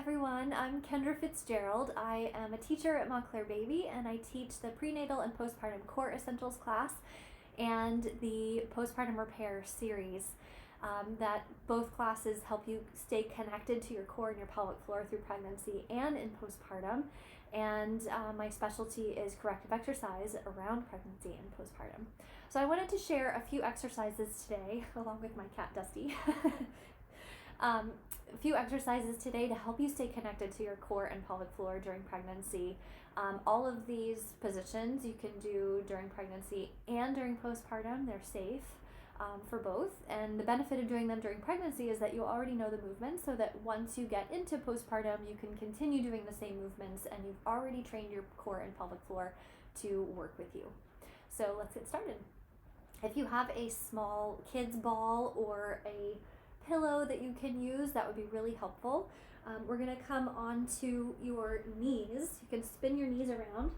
everyone. I'm Kendra Fitzgerald. I am a teacher at Montclair Baby, and I teach the Prenatal and Postpartum Core Essentials class and the Postpartum Repair series. That both classes help you stay connected to your core and your pelvic floor through pregnancy and in postpartum. And my specialty is corrective exercise around pregnancy and postpartum. So I wanted to share a few exercises today, along with my cat Dusty. A few exercises today to help you stay connected to your core and pelvic floor during pregnancy. All of these positions you can do during pregnancy and during postpartum. They're safe for both, and the benefit of doing them during pregnancy is that you already know the movements, so that once you get into postpartum you can continue doing the same movements and you've already trained your core and pelvic floor to work with you. So let's get started. If you have a small kids ball or a pillow that you can use, that would be really helpful. We're going to come onto your knees. You can spin your knees around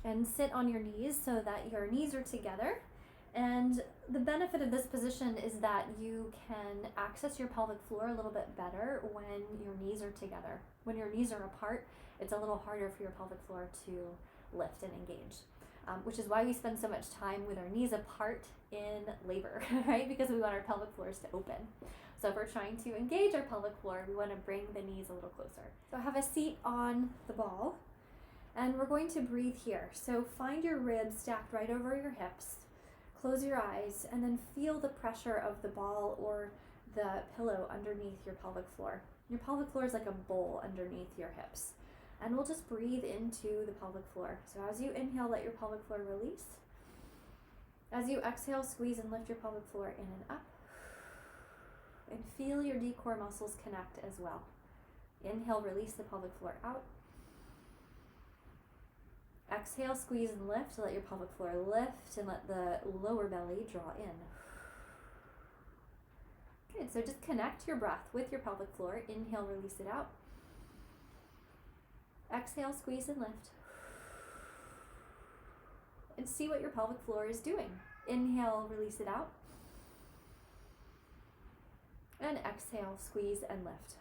and sit on your knees so that your knees are together. And the benefit of this position is that you can access your pelvic floor a little bit better when your knees are together. When your knees are apart, it's a little harder for your pelvic floor to lift and engage. Which is why we spend so much time with our knees apart in labor, right? Because we want our pelvic floors to open. So if we're trying to engage our pelvic floor, we want to bring the knees a little closer. So have a seat on the ball, and we're going to breathe here. So find your ribs stacked right over your hips. Close your eyes, and then feel the pressure of the ball or the pillow underneath your pelvic floor. Your pelvic floor is like a bowl underneath your hips. And we'll just breathe into the pelvic floor. So as you inhale, let your pelvic floor release. As you exhale, squeeze and lift your pelvic floor in and up. And feel your deep core muscles connect as well. Inhale, release the pelvic floor out. Exhale, squeeze and lift. Let your pelvic floor lift and let the lower belly draw in. Good, so just connect your breath with your pelvic floor. Inhale, release it out. Exhale, squeeze and lift. And see what your pelvic floor is doing. Inhale, release it out. And exhale, squeeze and lift.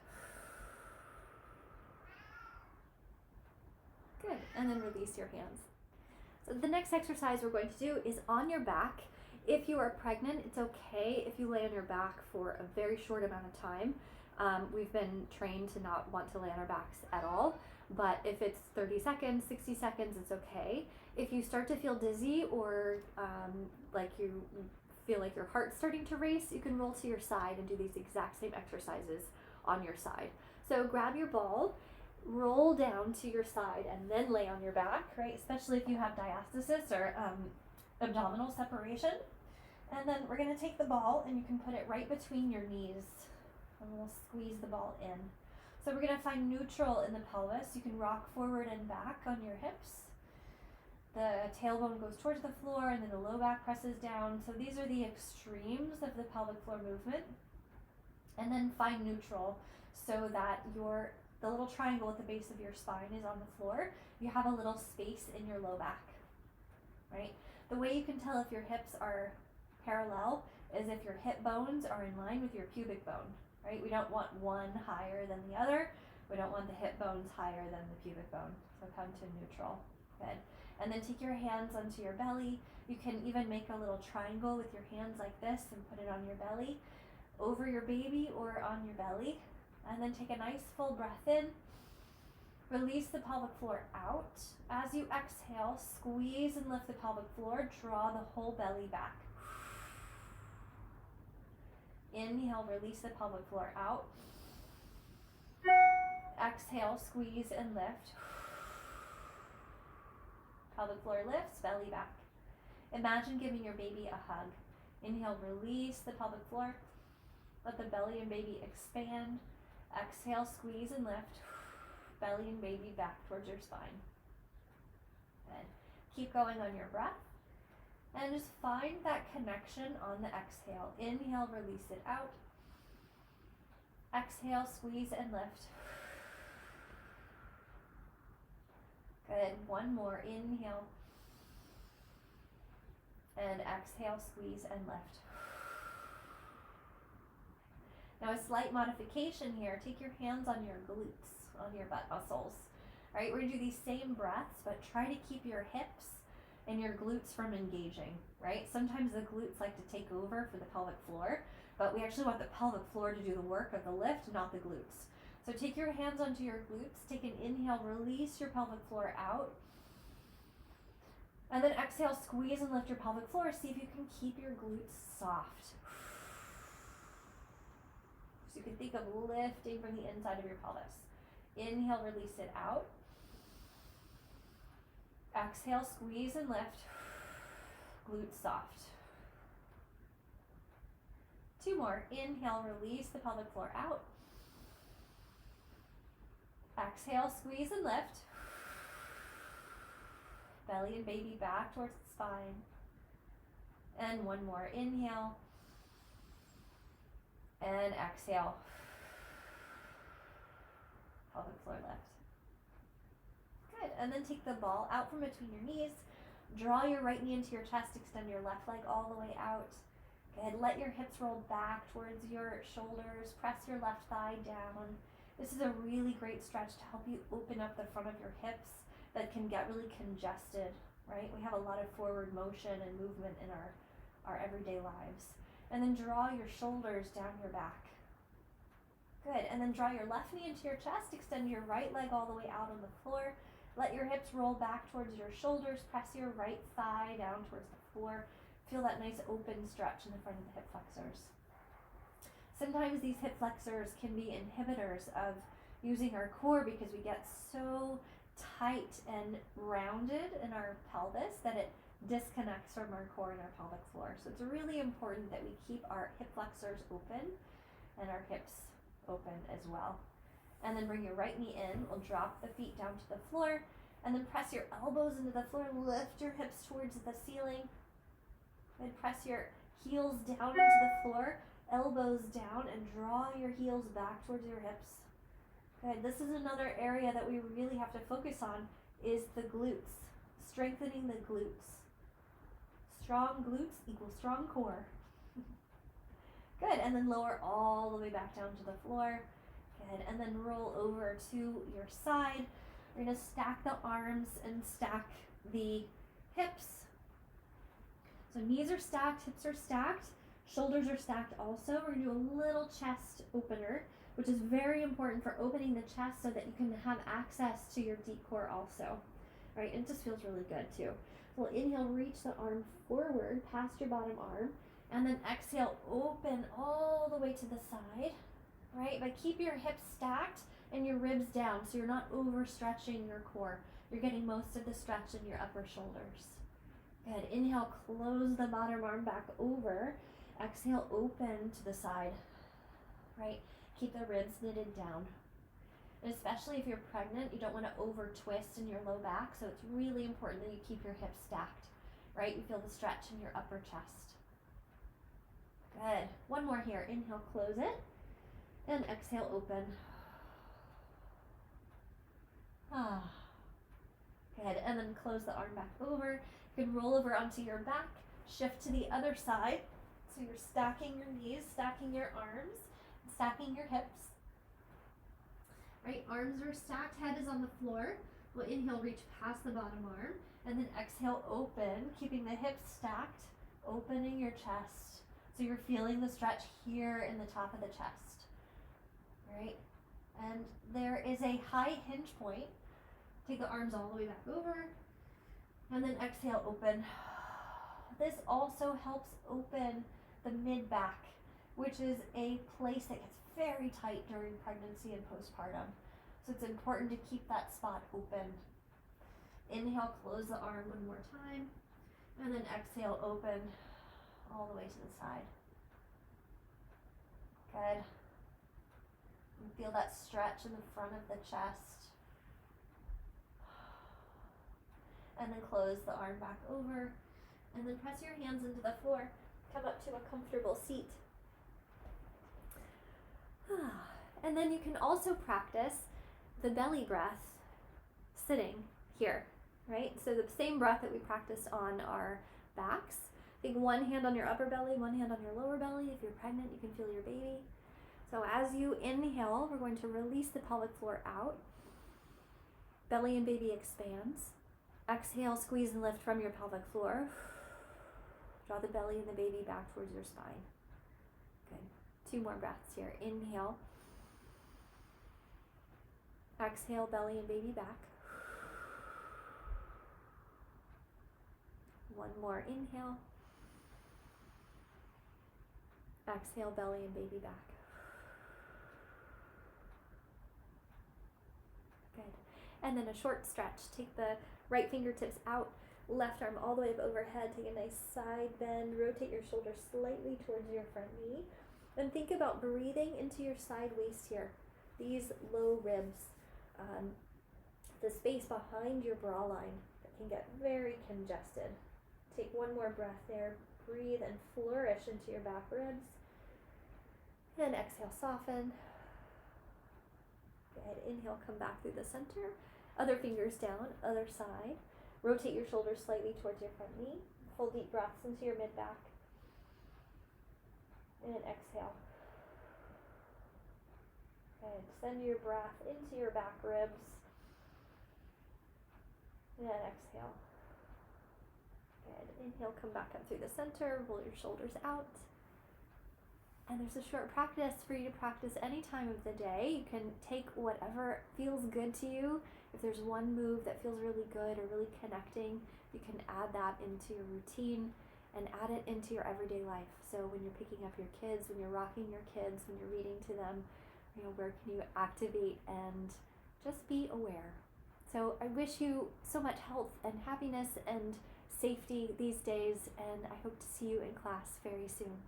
Good, and then release your hands. So the next exercise we're going to do is on your back. If you are pregnant, it's okay if you lay on your back for a very short amount of time. We've been trained to not want to lay on our backs at all, but if it's 30 seconds, 60 seconds, it's okay. If you start to feel dizzy or like you feel like your heart's starting to race, you can roll to your side and do these exact same exercises on your side. So grab your ball, roll down to your side, and then lay on your back, right? Especially if you have diastasis or abdominal separation. And then we're going to take the ball and you can put it right between your knees and we'll squeeze the ball in. So we're going to find neutral in the pelvis. You can rock forward and back on your hips. The tailbone goes towards the floor and then the low back presses down. So these are the extremes of the pelvic floor movement. And then find neutral so that the little triangle at the base of your spine is on the floor. You have a little space in your low back, right? The way you can tell if your hips are parallel is if your hip bones are in line with your pubic bone, right? We don't want one higher than the other. We don't want the hip bones higher than the pubic bone. So come to neutral. Good. And then take your hands onto your belly. You can even make a little triangle with your hands like this and put it on your belly, over your baby or on your belly. And then take a nice full breath in. Release the pelvic floor out. As you exhale, squeeze and lift the pelvic floor. Draw the whole belly back. Inhale, release the pelvic floor out. Exhale, squeeze and lift. Pelvic floor lifts, belly back. Imagine giving your baby a hug. Inhale, release the pelvic floor. Let the belly and baby expand. Exhale, squeeze and lift. Belly and baby back towards your spine. Good. Keep going on your breath. And just find that connection on the exhale. Inhale, release it out. Exhale, squeeze and lift. Good. One more. Inhale. And exhale, squeeze and lift. Now a slight modification here. Take your hands on your glutes on your butt muscles. All right, we're gonna do these same breaths, but try to keep your hips and your glutes from engaging, right? Sometimes the glutes like to take over for the pelvic floor, but we actually want the pelvic floor to do the work of the lift, not the glutes. So take your hands onto your glutes, take an inhale, release your pelvic floor out. And then exhale, squeeze and lift your pelvic floor. See if you can keep your glutes soft. So you can think of lifting from the inside of your pelvis. Inhale, release it out. Exhale, squeeze and lift. Glutes soft. 2 more. Inhale, release the pelvic floor out. Exhale, squeeze and lift. Belly and baby back towards the spine. And 1 more. Inhale. And exhale. Pelvic floor lift. Good. And then take the ball out from between your knees. Draw your right knee into your chest. Extend your left leg all the way out. Good. Let your hips roll back towards your shoulders. Press your left thigh down. This is a really great stretch to help you open up the front of your hips that can get really congested, right? We have a lot of forward motion and movement in our everyday lives. And then draw your shoulders down your back. Good. And then draw your left knee into your chest. Extend your right leg all the way out on the floor. Let your hips roll back towards your shoulders. Press your right thigh down towards the floor. Feel that nice open stretch in the front of the hip flexors. Sometimes these hip flexors can be inhibitors of using our core because we get so tight and rounded in our pelvis that it disconnects from our core and our pelvic floor. So it's really important that we keep our hip flexors open and our hips open as well. And then bring your right knee in. We'll drop the feet down to the floor and then press your elbows into the floor. Lift your hips towards the ceiling. Then press your heels down into the floor, elbows down, and draw your heels back towards your hips. Good. This is another area that we really have to focus on is the glutes. Strengthening the glutes. Strong glutes equals strong core. Good. And then lower all the way back down to the floor. Good. And then roll over to your side. We're going to stack the arms and stack the hips. So knees are stacked, hips are stacked, shoulders are stacked also. We're going to do a little chest opener, which is very important for opening the chest so that you can have access to your deep core also. Right? And it just feels really good too. We'll inhale, reach the arm forward past your bottom arm, and then exhale, open all the way to the side. Right? But keep your hips stacked and your ribs down so you're not overstretching your core. You're getting most of the stretch in your upper shoulders. Good. Inhale, close the bottom arm back over. Exhale, open to the side. Right? Keep the ribs knitted down. And especially if you're pregnant, you don't want to over twist in your low back, so it's really important that you keep your hips stacked. Right? You feel the stretch in your upper chest. Good. 1 more here. Inhale, close it. And exhale, open. Good. And then close the arm back over. You can roll over onto your back, shift to the other side. So you're stacking your knees, stacking your arms, stacking your hips. Right, arms are stacked, head is on the floor. We'll inhale, reach past the bottom arm, and then exhale, open, keeping the hips stacked, opening your chest. So you're feeling the stretch here in the top of the chest. Right, and there is a high hinge point. Take the arms all the way back over. And then exhale, open. This also helps open the mid-back, which is a place that gets very tight during pregnancy and postpartum. So it's important to keep that spot open. Inhale, close the arm 1 more time. And then exhale, open all the way to the side. Good. And feel that stretch in the front of the chest. And then close the arm back over. And then press your hands into the floor. Come up to a comfortable seat. And then you can also practice the belly breath sitting here, right? So the same breath that we practice on our backs. Take 1 hand on your upper belly, 1 hand on your lower belly. If you're pregnant, you can feel your baby. So as you inhale, we're going to release the pelvic floor out. Belly and baby expands. Exhale, squeeze and lift from your pelvic floor. Draw the belly and the baby back towards your spine. Good. 2 more breaths here. Inhale. Exhale, belly and baby back. 1 more. Inhale. Exhale, belly and baby back. Good. And then a short stretch. Take the right fingertips out, left arm all the way up overhead. Take a nice side bend. Rotate your shoulders slightly towards your front knee. And think about breathing into your side waist here. These low ribs. The space behind your bra line that can get very congested. Take 1 more breath there. Breathe and flourish into your back ribs. And exhale, soften. Good. Inhale, come back through the center. Other fingers down, other side. Rotate your shoulders slightly towards your front knee. Full deep breaths into your mid-back. And exhale. Good. Send your breath into your back ribs. And exhale. Good. Inhale, come back up through the center. Roll your shoulders out. And there's a short practice for you to practice any time of the day. You can take whatever feels good to you. If there's one move that feels really good or really connecting, you can add that into your routine and add it into your everyday life. So when you're picking up your kids, when you're rocking your kids, when you're reading to them, where can you activate and just be aware. So I wish you so much health and happiness and safety these days, and I hope to see you in class very soon.